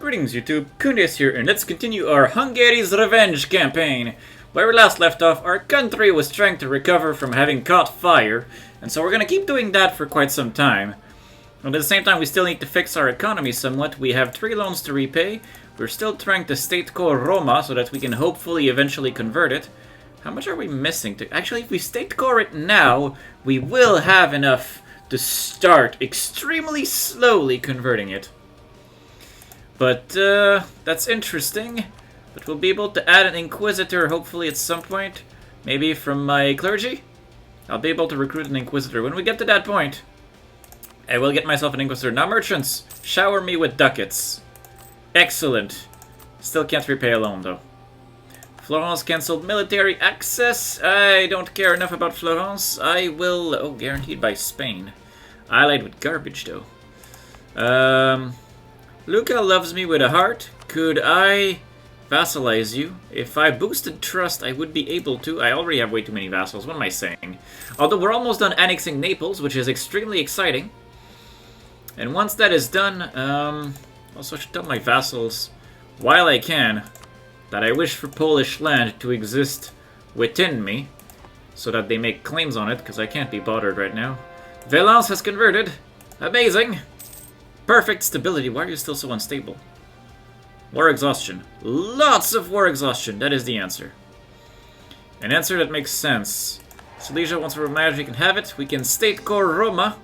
Greetings YouTube, Khundes here, and let's continue our Hungary's Revenge campaign. Where we last left off, our country was trying to recover from having caught fire, and so we're gonna keep doing that for quite some time. And at the same time, we still need to fix our economy somewhat. We have 3 loans to repay. We're still trying to state core Roma so that we can hopefully eventually convert it. How much are we missing to... Actually, if we state core it now, we will have enough to start extremely slowly converting it. But, that's interesting. But we'll be able to add an Inquisitor, hopefully, at some point. Maybe from my clergy? I'll be able to recruit an Inquisitor. When we get to that point, I will get myself an Inquisitor. Now, merchants, shower me with ducats. Excellent. Still can't repay a loan, though. Florence cancelled military access. I don't care enough about Florence. I will... Oh, guaranteed by Spain. Allied with garbage, though. Luca loves me with a heart. Could I vassalize you? If I boosted trust, I would be able to. I already have way too many vassals. What am I saying? Although we're almost done annexing Naples, which is extremely exciting. And once that is done, also I should tell my vassals, while I can, that I wish for Polish land to exist within me, so that they make claims on it, because I can't be bothered right now. Valence has converted. Amazing. Perfect stability. Why are you still so unstable? War exhaustion. Lots of war exhaustion. That is the answer. An answer that makes sense. Silesia, once we're managed, we can have it. We can state core Roma.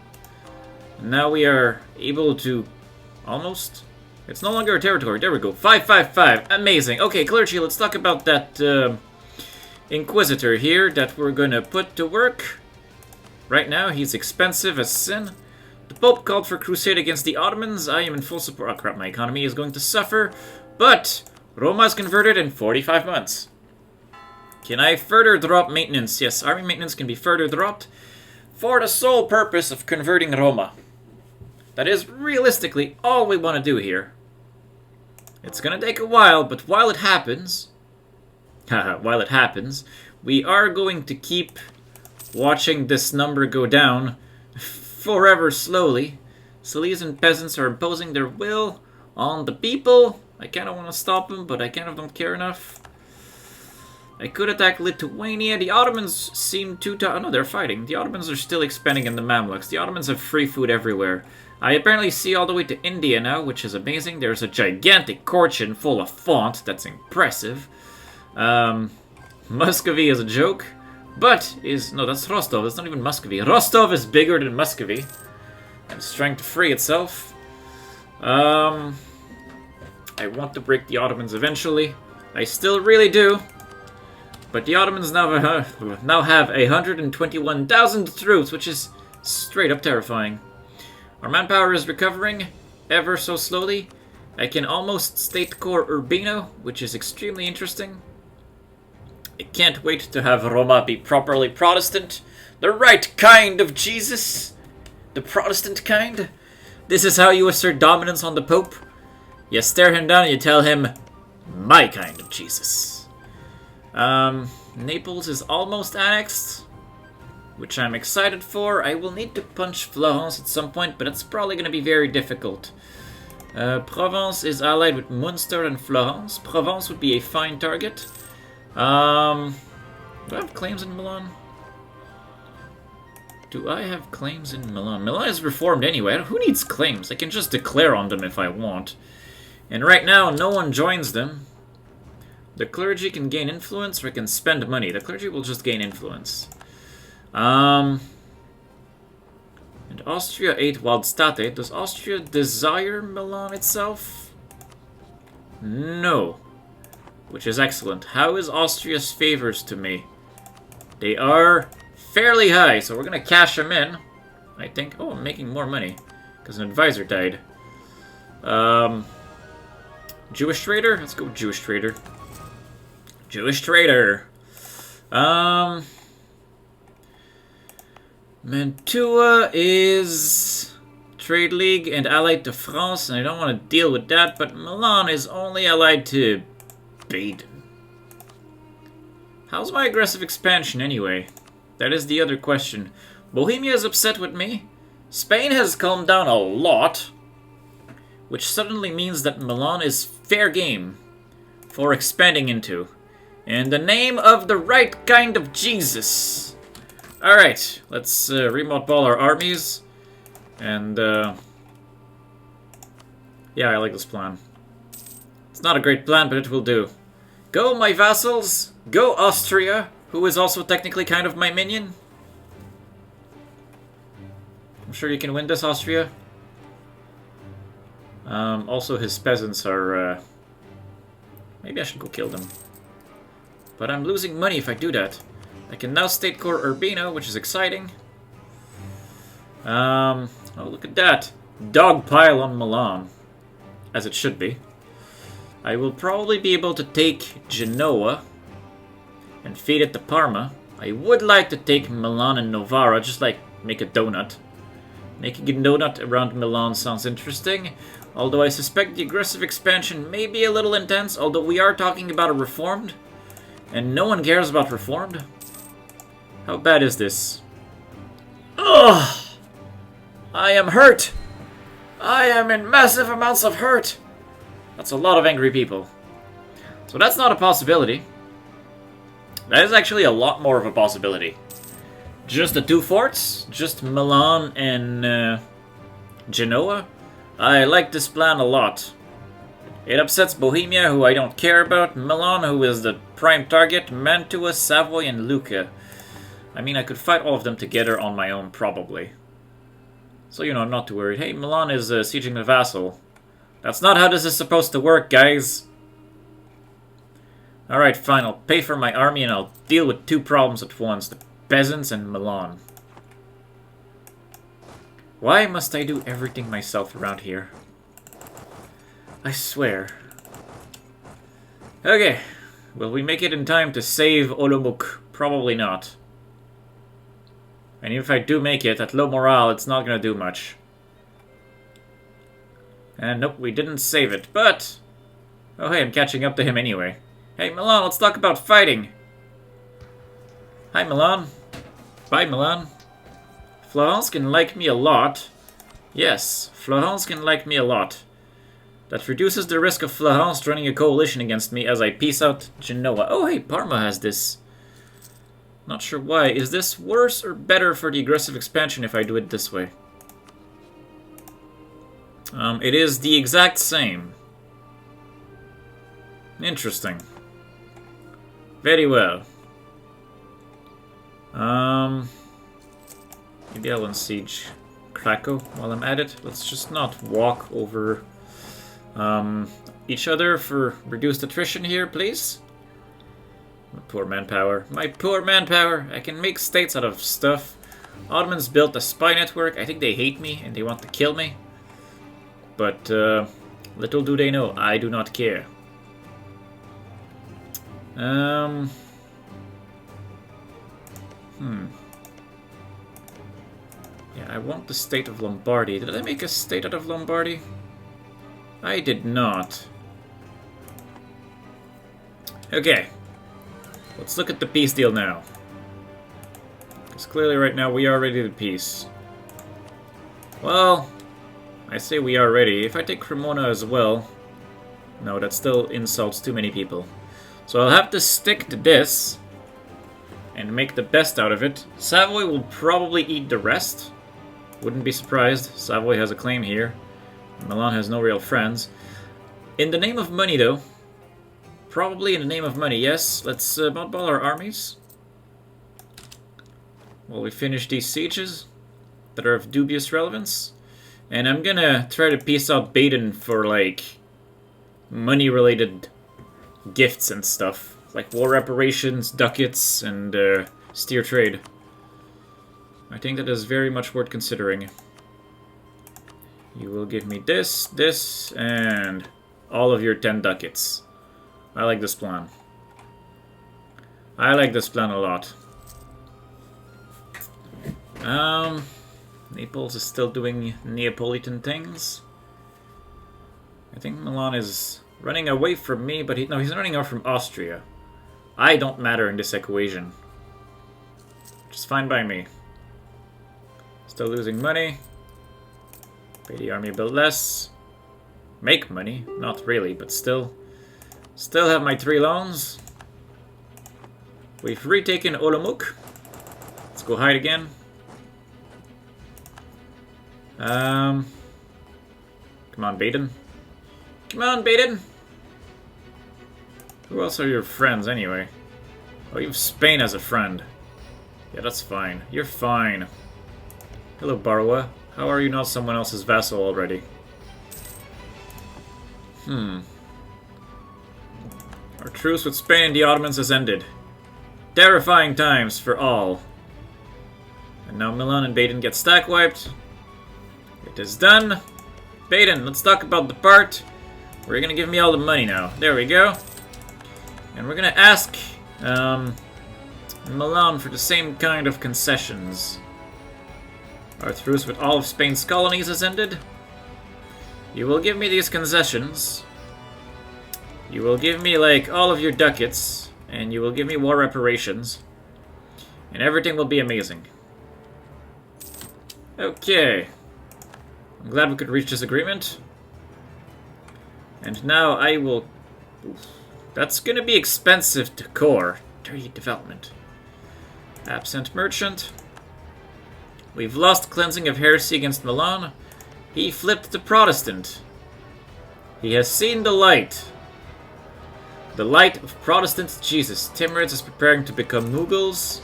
And now we are able to almost... It's no longer a territory. There we go. 555. Amazing. Okay, clergy, let's talk about that Inquisitor here that we're going to put to work. Right now, he's expensive as sin. The Pope called for crusade against the Ottomans. I am in full support. Oh crap, my economy is going to suffer. But Roma is converted in 45 months. Can I further drop maintenance? Yes, army maintenance can be further dropped for the sole purpose of converting Roma. That is realistically all we want to do here. It's going to take a while, but while it happens... while it happens, we are going to keep watching this number go down forever slowly. Silesian peasants are imposing their will on the people. I kind of want to stop them, but I kind of don't care enough. I could attack Lithuania. The Ottomans seem to... Oh no, they're fighting. The Ottomans are still expanding in the Mamluks. The Ottomans have free food everywhere. I apparently see all the way to India now, which is amazing. There's a gigantic Korchin full of font. That's impressive. Muscovy is a joke. But is... No, that's Rostov. That's not even Muscovy. Rostov is bigger than Muscovy. And it's trying to free itself. I want to break the Ottomans eventually. I still really do. But the Ottomans now have 121,000 troops, which is straight up terrifying. Our manpower is recovering ever so slowly. I can almost state core Urbino, which is extremely interesting. I can't wait to have Roma be properly Protestant. The right kind of Jesus. The Protestant kind. This is how you assert dominance on the Pope. You stare him down and you tell him, my kind of Jesus. Naples is almost annexed, which I'm excited for. I will need to punch Florence at some point, but it's probably going to be very difficult. Provence is allied with Munster and Florence. Provence would be a fine target. Do I have claims in Milan? Do I have claims in Milan? Milan is reformed anyway. Who needs claims? I can just declare on them if I want. And right now, no one joins them. The clergy can gain influence or can spend money. The clergy will just gain influence. And Austria ate Waldstadt. Does Austria desire Milan itself? No. Which is excellent. How is Austria's favors to me? They are fairly high, so we're going to cash them in, I think. Oh, I'm making more money, because an advisor died. Jewish trader? Let's go Jewish trader. Jewish trader. Mantua is trade league and allied to France, and I don't want to deal with that, but Milan is only allied to Baden. How's my aggressive expansion anyway? That is the other question. Bohemia is upset with me. Spain has calmed down a lot. which suddenly means that Milan is fair game for expanding into. In the name of the right kind of Jesus. Alright, let's remote-ball our armies. And, yeah, I like this plan. It's not a great plan, but it will do. Go, my vassals! Go, Austria, who is also technically kind of my minion. I'm sure you can win this, Austria. Also, his peasants are... maybe I should go kill them. But I'm losing money if I do that. I can now state core Urbino, which is exciting. Oh, look at that. Dogpile on Milan. As it should be. I will probably be able to take Genoa and feed it to Parma. I would like to take Milan and Novara, just like make a donut. Making a donut around Milan sounds interesting, although I suspect the aggressive expansion may be a little intense, although we are talking about a reformed, and no one cares about reformed. How bad is this? Ugh! I am hurt! I am in massive amounts of hurt! That's a lot of angry people. So that's not a possibility. That is actually a lot more of a possibility. Just the two forts? Just Milan and Genoa? I like this plan a lot. It upsets Bohemia, who I don't care about, Milan, who is the prime target, Mantua, Savoy, and Lucca. I mean, I could fight all of them together on my own, probably. So, you know, I'm not too worried. Hey, Milan is sieging the vassal. That's not how this is supposed to work, guys. Alright, fine. I'll pay for my army and I'll deal with two problems at once. The peasants and Milan. Why must I do everything myself around here? I swear. Okay. Will we make it in time to save Olomouc? Probably not. And if I do make it, at low morale, it's not gonna do much. And nope, we didn't save it, but... oh hey, I'm catching up to him anyway. Hey Milan, let's talk about fighting! Hi Milan. Bye Milan. Florence can like me a lot. Yes, Florence can like me a lot. That reduces the risk of Florence running a coalition against me as I peace out Genoa. Oh hey, Parma has this. Not sure why. Is this worse or better for the aggressive expansion if I do it this way? It is the exact same. Interesting. Very well. Maybe I'll unsiege Krakow while I'm at it. Let's just not walk over each other for reduced attrition here, please. My poor manpower. My poor manpower! I can make states out of stuff. Ottomans built a spy network. I think they hate me and they want to kill me. But little do they know, I do not care. Yeah, I want the state of Lombardy. Did I make a state out of Lombardy? I did not. Okay. Let's look at the peace deal now. Because clearly right now we are ready to peace. Well... I say we are ready. If I take Cremona as well... no, that still insults too many people. So I'll have to stick to this. And make the best out of it. Savoy will probably eat the rest. Wouldn't be surprised. Savoy has a claim here. Milan has no real friends. In the name of money, though. Probably in the name of money, yes. Let's mothball our armies. While we finish these sieges that are of dubious relevance. And I'm gonna try to piece out Baden for, like, money-related gifts and stuff. Like war reparations, ducats, and steer trade. I think that is very much worth considering. You will give me this, this, and all of your 10 ducats. I like this plan. I like this plan a lot. Naples is still doing Neapolitan things. I think Milan is running away from me, but no, he's running out from Austria. I don't matter in this equation. Which is fine by me. Still losing money. Pay the army a bit less. make money. Not really, but still. Still have my 3 loans. We've retaken Olomouc. Let's go hide again. Come on, Baden. Come on, Baden! Who else are your friends, anyway? Oh, you have Spain as a friend. Yeah, that's fine. You're fine. Hello, Barwa. How are you not someone else's vassal already? Our truce with Spain and the Ottomans has ended. Terrifying times for all. And now Milan and Baden get stack wiped. It is done. Baden, let's talk about the part where you're gonna give me all the money now. There we go. And we're gonna ask Milan for the same kind of concessions. Our truce with all of Spain's colonies has ended. You will give me these concessions. You will give me, like, all of your ducats. And you will give me war reparations. And everything will be amazing. Okay. I'm glad we could reach this agreement. And now I will... Oof. That's gonna be expensive to core. Dirty development. Absent merchant. We've lost cleansing of heresy against Milan. He flipped to Protestant. He has seen the light. The light of Protestant Jesus. Timurids is preparing to become Mughals.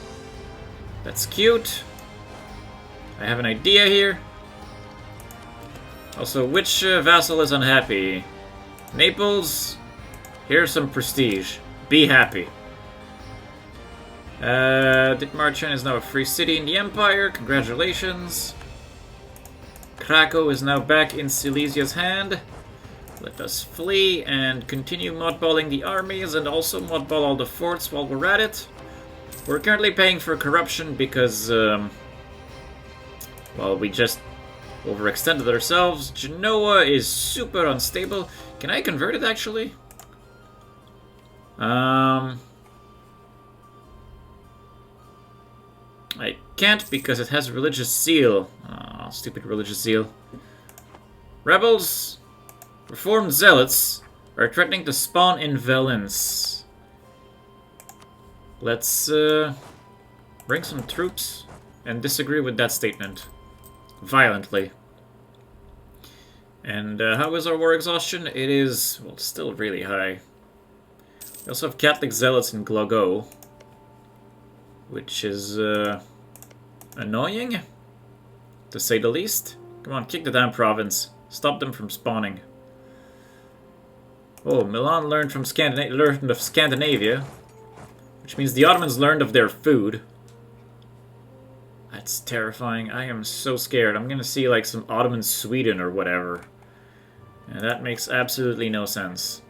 That's cute. I have an idea here. Also, which vassal is unhappy? Naples. Here's some prestige. Be happy. Dithmarschen is now a free city in the Empire. Congratulations. Krakow is now back in Silesia's hand. Let us flee and continue mothballing the armies and also mothball all the forts while we're at it. We're currently paying for corruption because, well, we just overextended ourselves. Genoa is super unstable. Can I convert it, actually? I can't because it has religious zeal. Aw, stupid religious zeal. Rebels, reformed zealots, are threatening to spawn in Valence. Let's bring some troops and disagree with that statement. Violently. And how is our war exhaustion? It is, well, still really high. We also have Catholic zealots in Glasgow, which is annoying, to say the least. Come on, kick the damn province. Stop them from spawning. Oh, Milan learned of Scandinavia, which means the Ottomans learned of their food. That's terrifying. I am so scared. I'm gonna see like some Ottoman Sweden or whatever. And that makes absolutely no sense.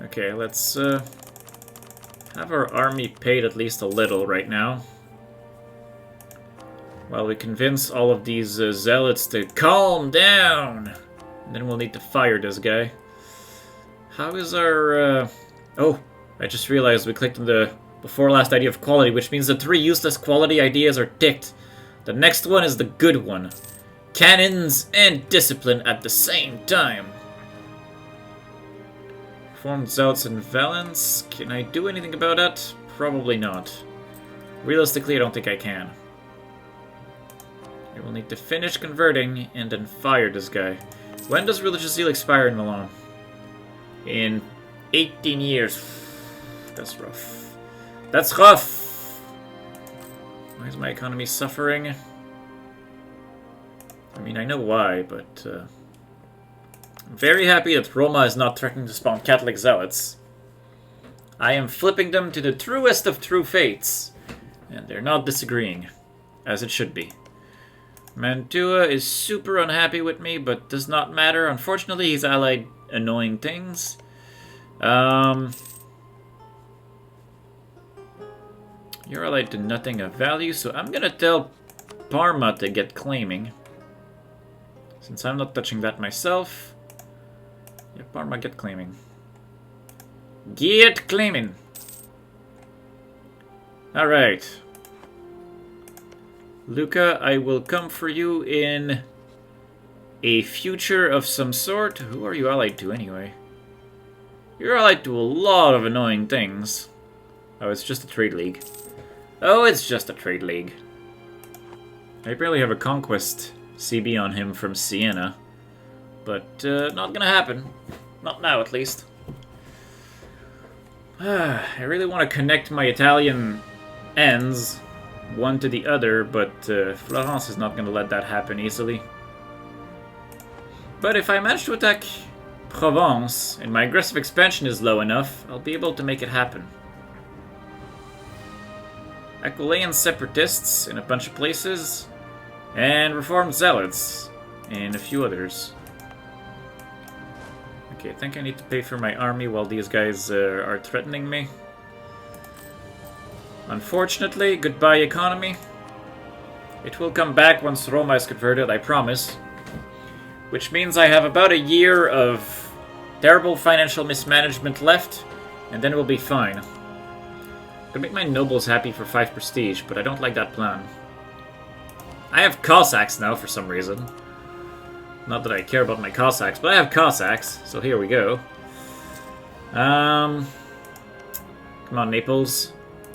Okay, let's have our army paid at least a little right now. While we convince all of these zealots to calm down. And then we'll need to fire this guy. How is our... Oh, I just realized we clicked on the before last idea of quality, which means the 3 useless quality ideas are ticked. The next one is the good one. Cannons and discipline at the same time. Formed zealots in Valence. Can I do anything about that? Probably not. Realistically, I don't think I can. I will need to finish converting and then fire this guy. When does religious zeal expire in Milan? In 18 years. That's rough. That's rough! Why is my economy suffering? I mean, I know why, but... I'm very happy that Roma is not threatening to spawn Catholic zealots. I am flipping them to the truest of true fates. And they're not disagreeing. As it should be. Mantua is super unhappy with me, but does not matter. Unfortunately, he's allied annoying things. You're allied to nothing of value, so I'm gonna tell Parma to get claiming. Since I'm not touching that myself. Yeah, Parma, get claiming. Get claiming! Alright. Luca, I will come for you in a future of some sort. Who are you allied to anyway? You're allied to a lot of annoying things. Oh, it's just a trade league. Oh, it's just a trade league. I barely have a conquest CB on him from Siena. But not gonna happen. Not now, at least. I really want to connect my Italian ends one to the other, but Florence is not going to let that happen easily. But if I manage to attack Provence, and my aggressive expansion is low enough, I'll be able to make it happen. Aquilean separatists in a bunch of places, and Reformed Zealots in a few others. Okay, I think I need to pay for my army while these guys are threatening me. Unfortunately, goodbye economy. It will come back once Roma is converted, I promise. Which means I have about a year of terrible financial mismanagement left, and then it will be fine. I'm gonna make my nobles happy for 5 prestige, but I don't like that plan. I have Cossacks now for some reason. Not that I care about my Cossacks, but I have Cossacks, so here we go. Come on, Naples.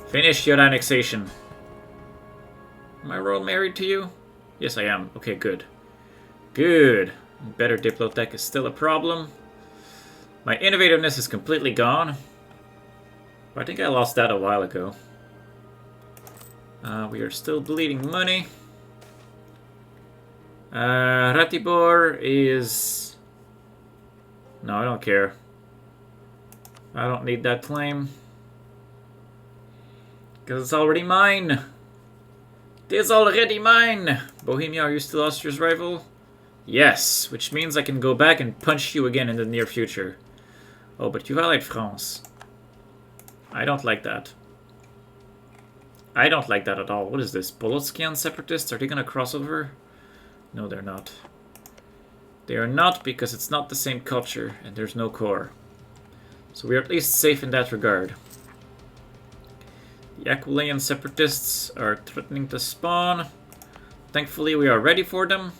Finish your annexation. Am I royal married to you? Yes, I am. Okay, good. Good. Better Diplotech is still a problem. My innovativeness is completely gone. I think I lost that a while ago. We are still bleeding money. Ratibor is... No, I don't care. I don't need that claim. Because it's already mine. It is already mine. Bohemia, are you still Austria's rival? Yes, which means I can go back and punch you again in the near future. Oh, but you've allied France. I don't like that. I don't like that at all. What is this? Polotskian separatists? Are they going to cross over? No, they're not. They are not, because it's not the same culture, and there's no core. So we are at least safe in that regard. The Aquilean separatists are threatening to spawn. Thankfully, we are ready for them.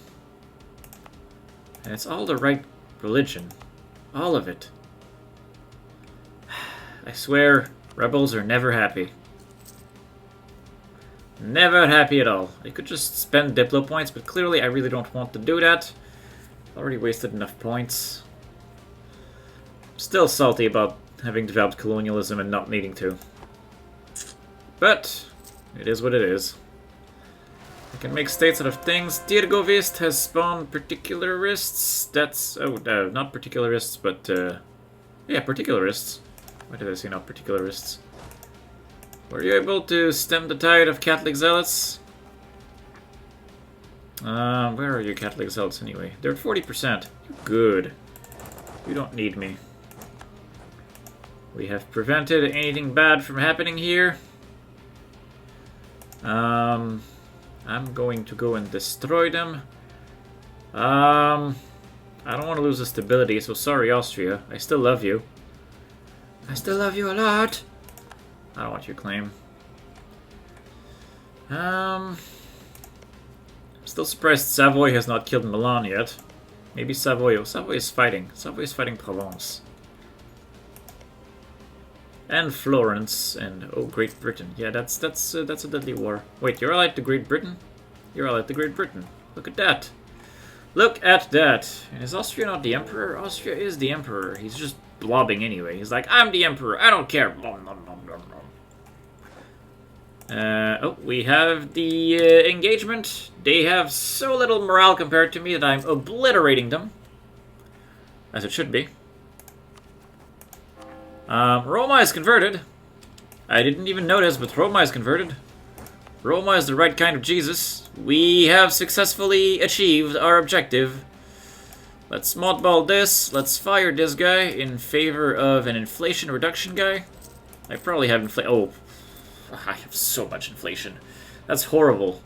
And it's all the right religion. All of it. I swear, rebels are never happy. Never happy at all. I could just spend Diplo points, but clearly I really don't want to do that. Already wasted enough points. Still salty about having developed colonialism and not needing to. But it is what it is. I can make states out of things. Tirgovist has spawned particularists. That's... oh, not particularists, but... yeah, particularists. Why did I say not particularists? Were you able to stem the tide of Catholic zealots? Where are you Catholic zealots anyway? They're at 40%. Good. You don't need me. We have prevented anything bad from happening here. I'm going to go and destroy them. I don't want to lose the stability, so sorry, Austria. I still love you. I still love you a lot. I don't want your claim. I'm still surprised Savoy has not killed Milan yet. Maybe Savoy. Oh, Savoy is fighting. Savoy is fighting Provence. And Florence, and oh, Great Britain. Yeah, that's a deadly war. Wait, you're allied to Great Britain? You're allied to Great Britain. Look at that. Look at that. And is Austria not the emperor? Austria is the emperor. He's just blobbing anyway. He's like, I'm the emperor. I don't care. Oh, we have the engagement. They have so little morale compared to me that I'm obliterating them. As it should be. Roma is converted. I didn't even notice, but Roma is converted. Roma is the right kind of Jesus. We have successfully achieved our objective. Let's mothball this. Let's fire this guy in favor of an inflation reduction guy. I probably have inflation. Oh, I have so much inflation. That's horrible.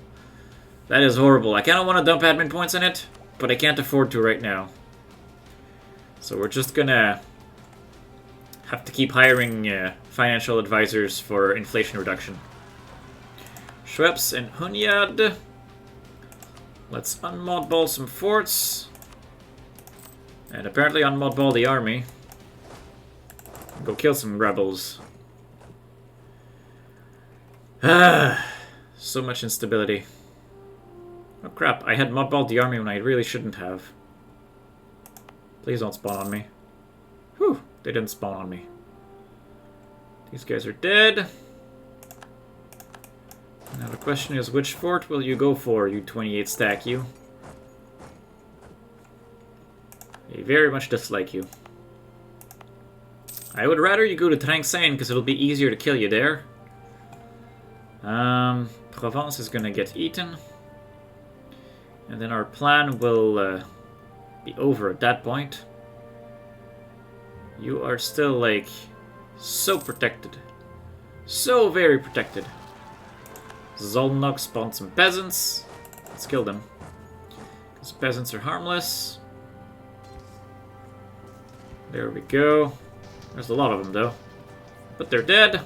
That is horrible. I kind of want to dump admin points on it, but I can't afford to right now. So we're just gonna have to keep hiring financial advisors for inflation reduction. Schweppes and Hunyad. Let's unmothball some forts. And apparently unmodball the army. Go kill some rebels. Ah, so much instability. Oh crap, I had modballed the army when I really shouldn't have. Please don't spawn on me. Whew, they didn't spawn on me. These guys are dead. Now the question is, which fort will you go for, you 28 stack, you? I very much dislike you. I would rather you go to Tranxane, because it'll be easier to kill you there. Provence is gonna get eaten. And then our plan will be over at that point. You are still, like, so protected. So very protected. Zolnok spawned some peasants. Let's kill them. Because peasants are harmless. There we go. There's a lot of them, though. But they're dead.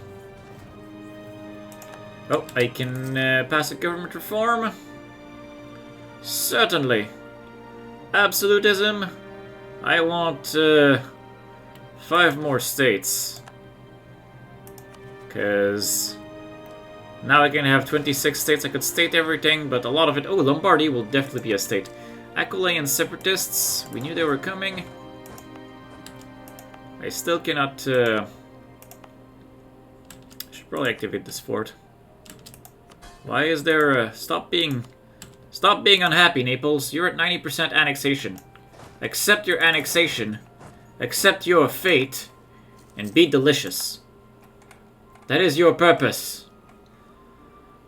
Oh, I can pass a government reform. Certainly. Absolutism. I want 5 more states. Because now I can have 26 states. I could state everything, but a lot of it... Oh, Lombardy will definitely be a state. Aquileian separatists. We knew they were coming. I still cannot... I should probably activate this fort. Why is there... Stop being unhappy, Naples. You're at 90% annexation. Accept your annexation. Accept your fate. And be delicious. That is your purpose.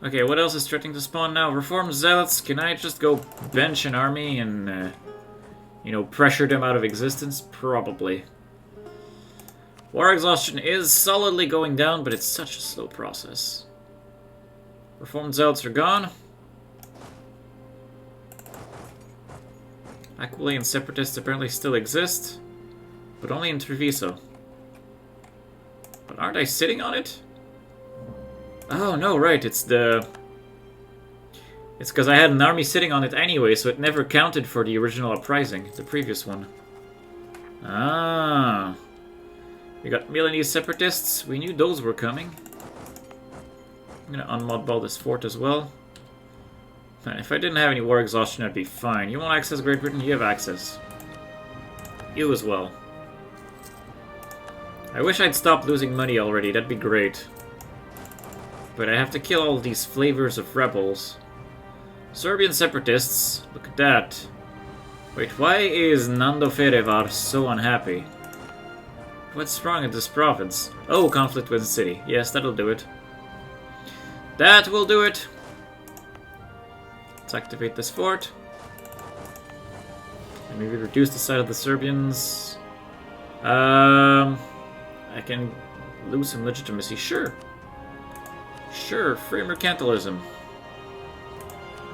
Okay, what else is threatening to spawn now? Reformed zealots. Can I just go bench an army and, you know, pressure them out of existence? Probably. War exhaustion is solidly going down, but it's such a slow process. Reformed zealots are gone. Aquileian separatists apparently still exist, but only in Treviso. But aren't I sitting on it? Oh, no, right, it's the... It's because I had an army sitting on it anyway, so it never counted for the original uprising, the previous one. Ah. We got Milanese separatists. We knew those were coming. I'm gonna unmodball this fort as well. If I didn't have any war exhaustion, I'd be fine. You want access, Great Britain? You have access. You as well. I wish I'd stopped losing money already. That'd be great. But I have to kill all these flavors of rebels. Serbian separatists. Look at that. Wait, why is Nando Ferevar so unhappy? What's wrong in this province? Oh, conflict with the city. Yes, that'll do it. That will do it. Let's activate this fort. And maybe reduce the size of the Serbians. I can lose some legitimacy. Sure. Sure, free mercantilism.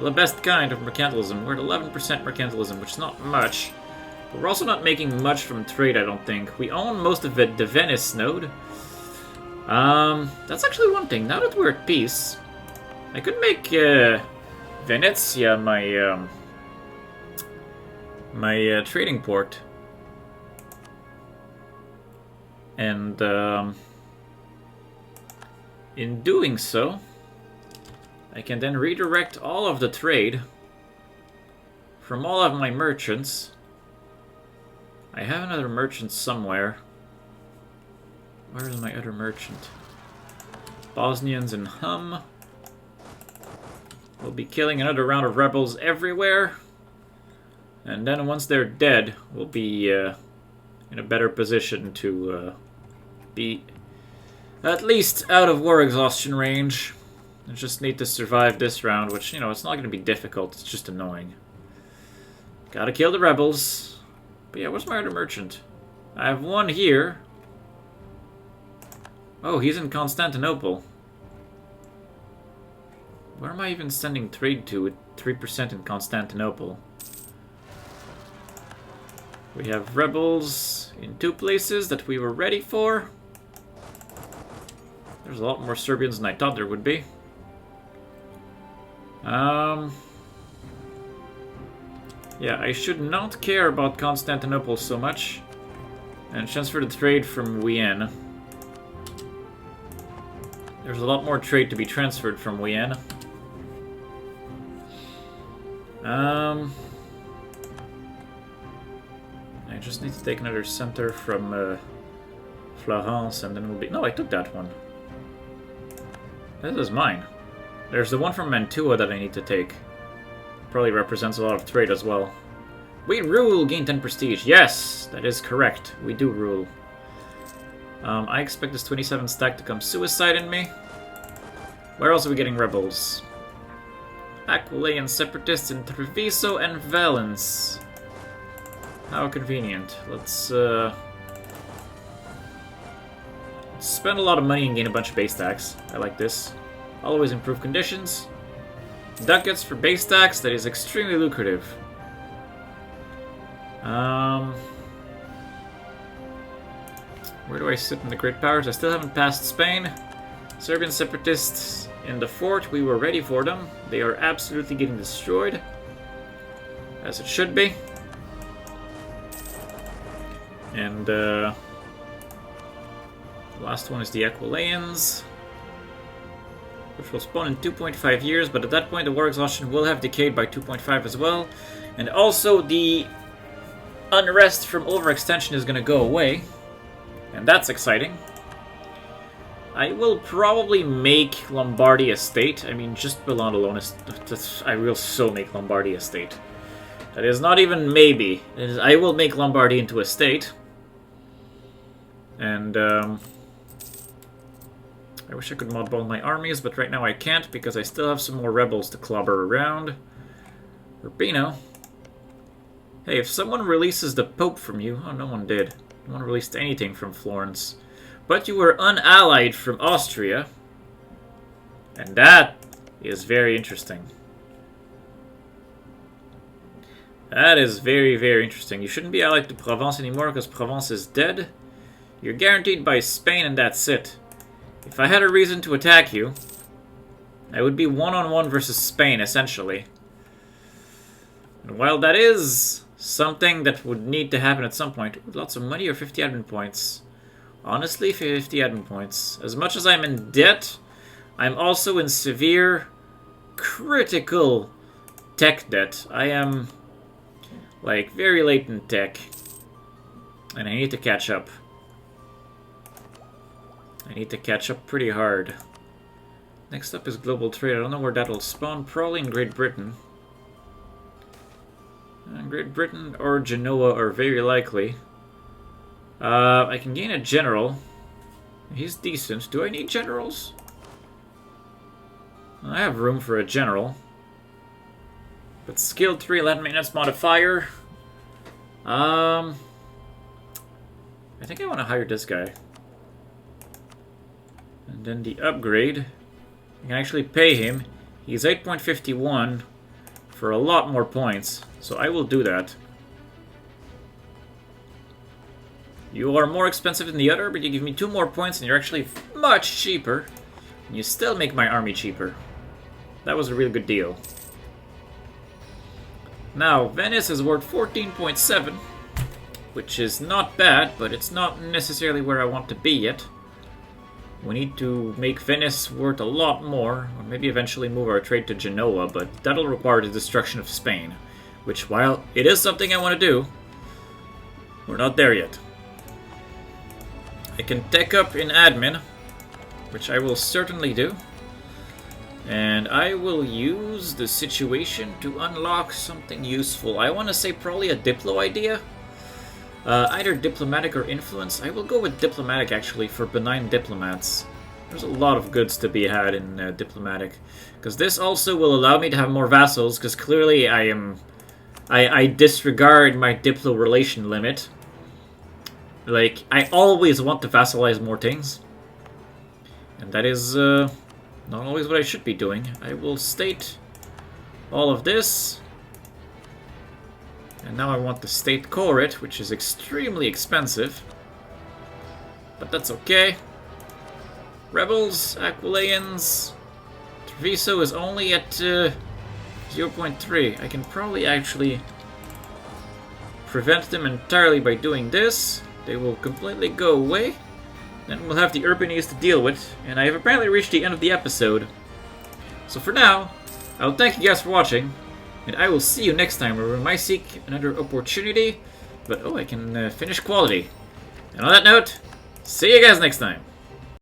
The best kind of mercantilism. We're at 11% mercantilism, which is not much. But we're also not making much from trade, I don't think. We own most of it, the Venice node. That's actually one thing. Now that we're at peace, I could make Venezia my my trading port. And in doing so, I can then redirect all of the trade from all of my merchants. I have another merchant somewhere. Where is my other merchant? Bosnians and Hum. We'll be killing another round of rebels everywhere. And then once they're dead, we'll be in a better position to be at least out of war exhaustion range. I just need to survive this round, which, you know, it's not going to be difficult. It's just annoying. Gotta kill the rebels. But yeah, where's my other merchant? I have one here. Oh, he's in Constantinople. Where am I even sending trade to with 3% in Constantinople? We have rebels in 2 places that we were ready for. There's a lot more Serbians than I thought there would be. Yeah, I should not care about Constantinople so much. And transfer the trade from Wien. There's a lot more trade to be transferred from Wien. I just need to take another center from Florence, and then we'll be... No, I took that one. This is mine. There's the one from Mantua that I need to take. Probably represents a lot of trade as well. We rule, gain 10 prestige. Yes, that is correct. We do rule. I expect this 27 stack to come suicide in me. Where else are we getting rebels? Aquilean separatists in Treviso and Valence. How convenient. Let's spend a lot of money and gain a bunch of base tax. I like this. Always improve conditions. Ducats for base tax, that is extremely lucrative. Where do I sit in the Great Powers? I still haven't passed Spain. Serbian separatists in the fort, we were ready for them. They are absolutely getting destroyed. As it should be. And the last one is the Aquileians, which will spawn in 2.5 years, but at that point the war exhaustion will have decayed by 2.5 as well. And also the unrest from overextension is going to go away. And that's exciting. I will probably make Lombardy a state. I mean, just Milan alone is... I will so make Lombardy a state. That is not even maybe. It is, I will make Lombardy into a state. And, I wish I could modball my armies, but right now I can't because I still have some more rebels to clobber around. Urbino. Hey, if someone releases the Pope from you... Oh, no one did. No one released anything from Florence. But you were unallied from Austria. And that is very interesting. That is very, very interesting. You shouldn't be allied to Provence anymore because Provence is dead. You're guaranteed by Spain and that's it. If I had a reason to attack you, I would be one-on-one versus Spain, essentially. And while that is something that would need to happen at some point, lots of money or 50 admin points. Honestly, 50 admin points. As much as I'm in debt, I'm also in severe, critical tech debt. I am, like, very late in tech. And I need to catch up. I need to catch up pretty hard. Next up is global trade. I don't know where that'll spawn. Probably in Great Britain. Great Britain or Genoa are very likely. I can gain a general. He's decent. Do I need generals? I have room for a general. But skill 3, land maintenance modifier. I think I want to hire this guy. And then the upgrade. I can actually pay him. He's 8.51 for a lot more points. So I will do that. You are more expensive than the other, but you give me 2 more points and you're actually much cheaper. And you still make my army cheaper. That was a really good deal. Now, Venice is worth 14.7, which is not bad, but it's not necessarily where I want to be yet. We need to make Venice worth a lot more, or maybe eventually move our trade to Genoa, but that'll require the destruction of Spain. Which, while it is something I want to do, we're not there yet. I can tech up in admin, which I will certainly do. And I will use the situation to unlock something useful. I want to say probably a Diplo idea. Either diplomatic or influence. I will go with diplomatic, actually, for benign diplomats. There's a lot of goods to be had in diplomatic. Because this also will allow me to have more vassals, because clearly I disregard my Diplo relation limit. Like, I always want to vassalize more things. And that is not always what I should be doing. I will state all of this. And now I want to state core it, which is extremely expensive. But that's okay. Rebels, Aquileians. Treviso is only at 0.3. I can probably actually prevent them entirely by doing this. They will completely go away. Then we'll have the Urbanese to deal with, and I have apparently reached the end of the episode. So for now, I'll thank you guys for watching, and I will see you next time where we might seek another opportunity. But oh, I can finish quality. And on that note, see you guys next time.